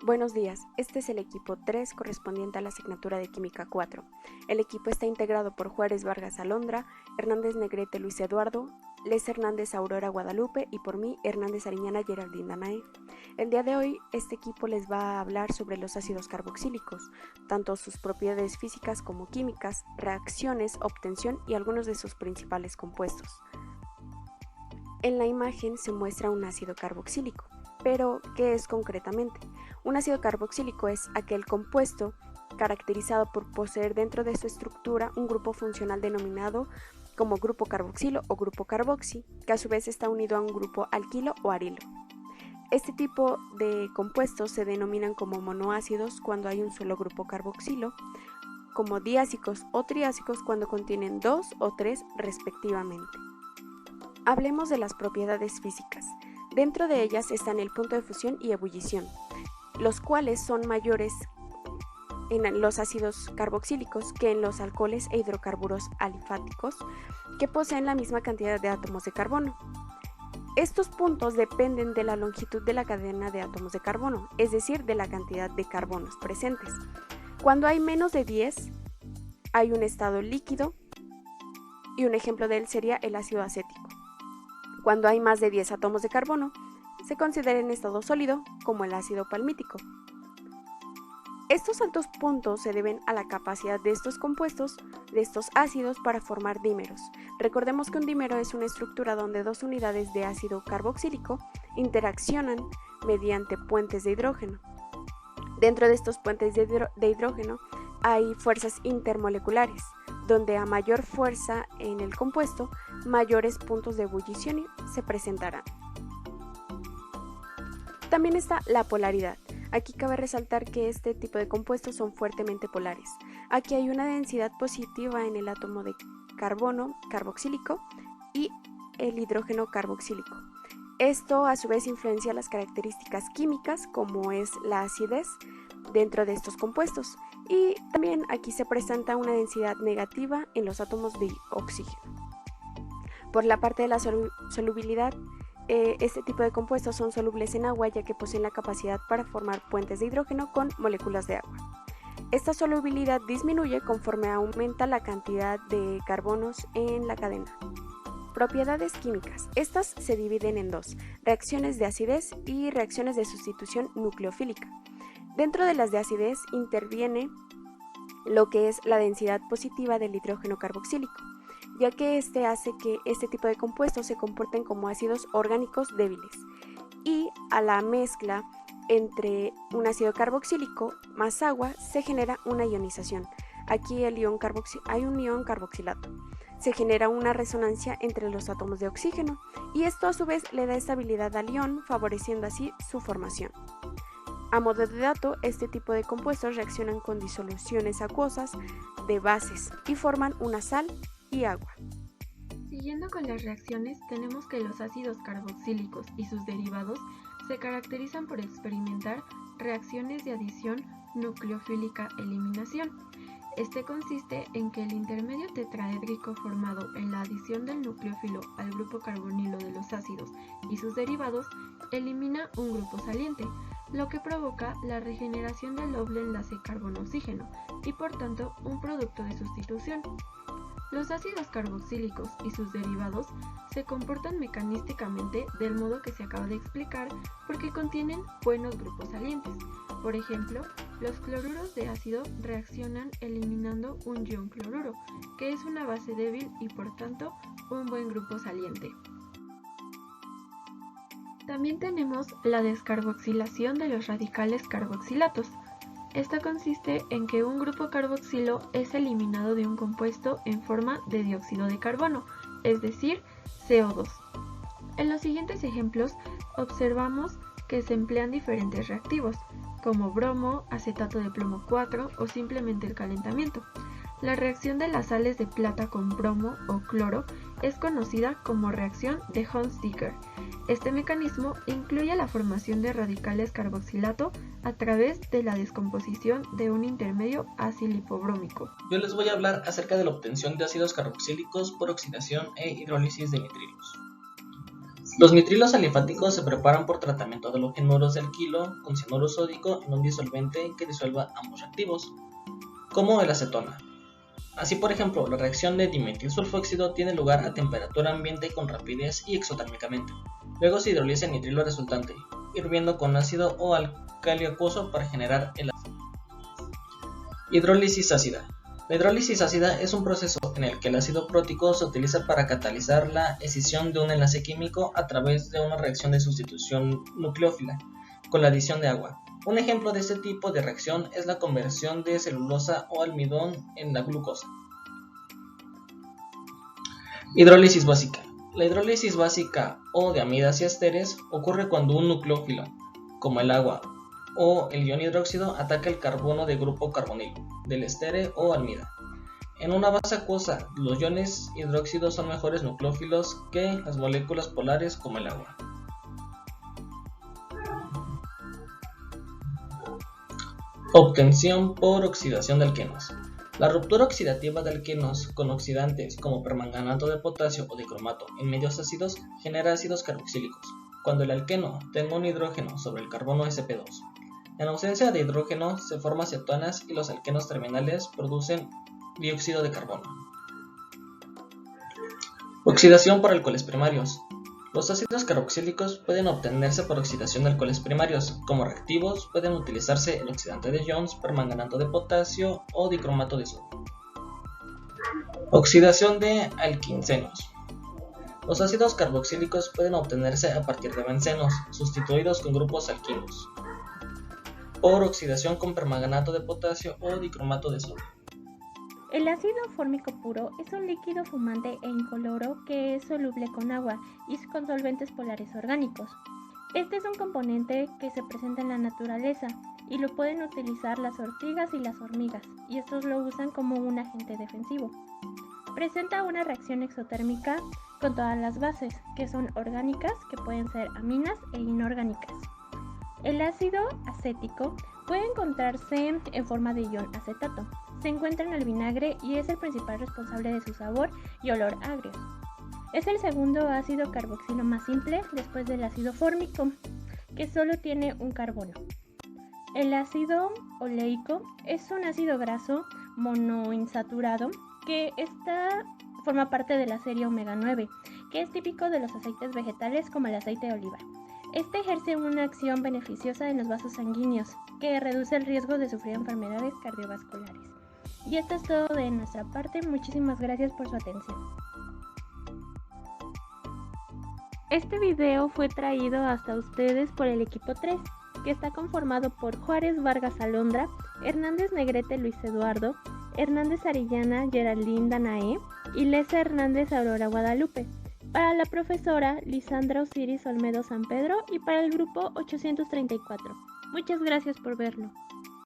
Buenos días, este es el equipo 3 correspondiente a la asignatura de Química 4. El equipo está integrado por Juárez Vargas Alondra, Hernández Negrete Luis Eduardo, Les Hernández Aurora Guadalupe y por mí Hernández Ariñana Geraldine Danae. El día de hoy este equipo les va a hablar sobre los ácidos carboxílicos, tanto sus propiedades físicas como químicas, reacciones, obtención y algunos de sus principales compuestos. En la imagen se muestra un ácido carboxílico, pero ¿qué es concretamente? Un ácido carboxílico es aquel compuesto caracterizado por poseer dentro de su estructura un grupo funcional denominado como grupo carboxilo o grupo carboxi, que a su vez está unido a un grupo alquilo o arilo. Este tipo de compuestos se denominan como monoácidos cuando hay un solo grupo carboxilo, como diásicos o triásicos cuando contienen 2 o 3 respectivamente. Hablemos de las propiedades físicas. Dentro de ellas están el punto de fusión y ebullición, los cuales son mayores en los ácidos carboxílicos que en los alcoholes e hidrocarburos alifáticos, que poseen la misma cantidad de átomos de carbono. Estos puntos dependen de la longitud de la cadena de átomos de carbono, es decir, de la cantidad de carbonos presentes. Cuando hay menos de 10, hay un estado líquido, y un ejemplo de él sería el ácido acético. Cuando hay más de 10 átomos de carbono, se considera en estado sólido como el ácido palmítico. Estos altos puntos se deben a la capacidad de estos compuestos, de estos ácidos, para formar dímeros. Recordemos que un dímero es una estructura donde dos unidades de ácido carboxílico interaccionan mediante puentes de hidrógeno. Dentro de estos puentes de hidrógeno hay fuerzas intermoleculares, donde a mayor fuerza en el compuesto, mayores puntos de ebullición se presentarán. También está la polaridad. Aquí cabe resaltar que este tipo de compuestos son fuertemente polares. Aquí hay una densidad positiva en el átomo de carbono carboxílico y el hidrógeno carboxílico. Esto a su vez influencia las características químicas, como es la acidez dentro de estos compuestos, y también aquí se presenta una densidad negativa en los átomos de oxígeno. Por la parte de la solubilidad, este tipo de compuestos son solubles en agua, ya que poseen la capacidad para formar puentes de hidrógeno con moléculas de agua. Esta solubilidad disminuye conforme aumenta la cantidad de carbonos en la cadena. Propiedades químicas. Estas se dividen en dos: reacciones de acidez y reacciones de sustitución nucleofílica. Dentro de las de acidez interviene lo que es la densidad positiva del hidrógeno carboxílico, ya que este hace que este tipo de compuestos se comporten como ácidos orgánicos débiles, y a la mezcla entre un ácido carboxílico más agua se genera una ionización. Aquí hay un ion carboxilato. Se genera una resonancia entre los átomos de oxígeno, y esto a su vez le da estabilidad al ion, favoreciendo así su formación. A modo de dato, este tipo de compuestos reaccionan con disoluciones acuosas de bases y forman una sal y agua. Siguiendo con las reacciones, tenemos que los ácidos carboxílicos y sus derivados se caracterizan por experimentar reacciones de adición nucleofílica-eliminación. Este consiste en que el intermedio tetraédrico formado en la adición del nucleófilo al grupo carbonilo de los ácidos y sus derivados elimina un grupo saliente, lo que provoca la regeneración del doble enlace carbono-oxígeno y por tanto un producto de sustitución. Los ácidos carboxílicos y sus derivados se comportan mecanísticamente del modo que se acaba de explicar porque contienen buenos grupos salientes. Por ejemplo, los cloruros de ácido reaccionan eliminando un ion cloruro, que es una base débil y por tanto un buen grupo saliente. También tenemos la descarboxilación de los radicales carboxilatos. Esta consiste en que un grupo carboxilo es eliminado de un compuesto en forma de dióxido de carbono, es decir, CO2. En los siguientes ejemplos observamos que se emplean diferentes reactivos, como bromo, acetato de plomo 4 o simplemente el calentamiento. La reacción de las sales de plata con bromo o cloro es conocida como reacción de Hunsdiker. Este mecanismo incluye la formación de radicales carboxilato a través de la descomposición de un intermedio acilipobrómico. Yo les voy a hablar acerca de la obtención de ácidos carboxílicos por oxidación e hidrólisis de nitrilos. Los nitrilos alifáticos se preparan por tratamiento de los halogenuros de alquilo con cianuro sódico en un disolvente que disuelva ambos reactivos, como el acetona. Así, por ejemplo, la reacción de dimetilsulfóxido tiene lugar a temperatura ambiente con rapidez y exotérmicamente. Luego se hidroliza el nitrilo resultante, hirviendo con ácido o álcali acuoso para generar el ácido. Hidrólisis ácida. La hidrólisis ácida es un proceso en el que el ácido prótico se utiliza para catalizar la escisión de un enlace químico a través de una reacción de sustitución nucleófila con la adición de agua. Un ejemplo de este tipo de reacción es la conversión de celulosa o almidón en la glucosa. Hidrólisis básica. La hidrólisis básica o de amidas y esteres ocurre cuando un nucleófilo, como el agua o el ion hidróxido, ataca el carbono de grupo carbonilo, del estere o almida. En una base acuosa, los iones hidróxidos son mejores nucleófilos que las moléculas polares como el agua. Obtención por oxidación de alquenos. La ruptura oxidativa de alquenos con oxidantes como permanganato de potasio o dicromato en medios ácidos genera ácidos carboxílicos, cuando el alqueno tenga un hidrógeno sobre el carbono sp2. En ausencia de hidrógeno se forman cetonas y los alquenos terminales producen dióxido de carbono. Oxidación por alcoholes primarios. Los ácidos carboxílicos pueden obtenerse por oxidación de alcoholes primarios. Como reactivos pueden utilizarse el oxidante de Jones, permanganato de potasio o dicromato de sodio. Oxidación de alquincenos. Los ácidos carboxílicos pueden obtenerse a partir de bencenos, sustituidos con grupos alquinos, por oxidación con permanganato de potasio o dicromato de sodio. El ácido fórmico puro es un líquido fumante e incoloro que es soluble con agua y con solventes polares orgánicos. Este es un componente que se presenta en la naturaleza y lo pueden utilizar las ortigas y las hormigas, y estos lo usan como un agente defensivo. Presenta una reacción exotérmica con todas las bases, que son orgánicas, que pueden ser aminas e inorgánicas. El ácido acético puede encontrarse en forma de ion acetato. Se encuentra en el vinagre y es el principal responsable de su sabor y olor agrios. Es el segundo ácido carboxilo más simple después del ácido fórmico, que solo tiene un carbono. El ácido oleico es un ácido graso monoinsaturado que forma parte de la serie omega 9, que es típico de los aceites vegetales como el aceite de oliva. Este ejerce una acción beneficiosa en los vasos sanguíneos, que reduce el riesgo de sufrir enfermedades cardiovasculares. Y esto es todo de nuestra parte. Muchísimas gracias por su atención. Este video fue traído hasta ustedes por el equipo 3, que está conformado por Juárez Vargas Alondra, Hernández Negrete Luis Eduardo, Hernández Arillana Geraldine Danae y Lesa Hernández Aurora Guadalupe. Para la profesora Lisandra Osiris Olmedo San Pedro y para el grupo 834. Muchas gracias por verlo.